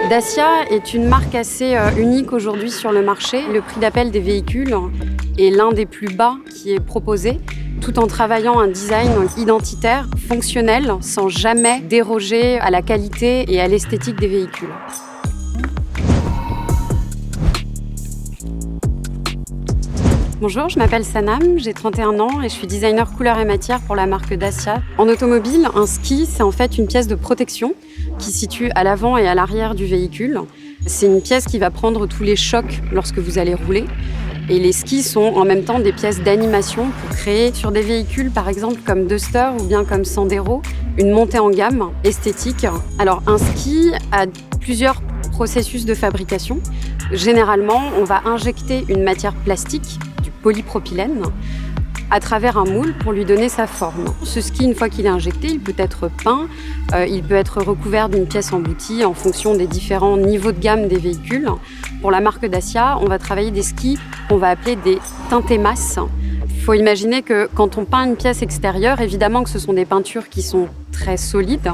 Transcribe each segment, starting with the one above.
Dacia est une marque assez unique aujourd'hui sur le marché. Le prix d'appel des véhicules est l'un des plus bas qui est proposé, tout en travaillant un design identitaire, fonctionnel, sans jamais déroger à la qualité et à l'esthétique des véhicules. Bonjour, je m'appelle Sanam, j'ai 31 ans et je suis designer couleur et matière pour la marque Dacia. En automobile, un ski, c'est en fait une pièce de protection qui se situe à l'avant et à l'arrière du véhicule. C'est une pièce qui va prendre tous les chocs lorsque vous allez rouler. Et les skis sont en même temps des pièces d'animation pour créer sur des véhicules, par exemple comme Duster ou bien comme Sandero, une montée en gamme esthétique. Alors un ski a plusieurs processus de fabrication. Généralement, on va injecter une matière plastique, du polypropylène, à travers un moule pour lui donner sa forme. Ce ski, une fois qu'il est injecté, il peut être peint, il peut être recouvert d'une pièce emboutie en fonction des différents niveaux de gamme des véhicules. Pour la marque Dacia, on va travailler des skis qu'on va appeler des teintés masses. Il faut imaginer que quand on peint une pièce extérieure, évidemment que ce sont des peintures qui sont très solides,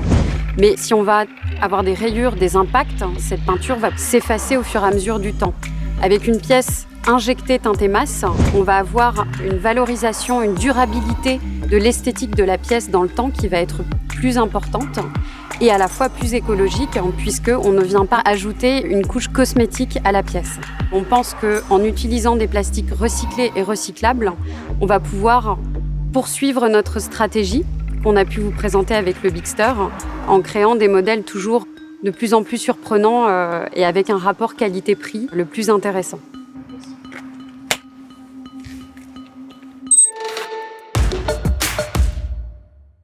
mais si on va avoir des rayures, des impacts, cette peinture va s'effacer au fur et à mesure du temps. Avec une pièce injectée teintée masse, on va avoir une valorisation, une durabilité de l'esthétique de la pièce dans le temps qui va être plus importante et à la fois plus écologique puisqu'on ne vient pas ajouter une couche cosmétique à la pièce. On pense qu'en utilisant des plastiques recyclés et recyclables, on va pouvoir poursuivre notre stratégie qu'on a pu vous présenter avec le Bigster en créant des modèles toujours de plus en plus surprenants et avec un rapport qualité-prix le plus intéressant.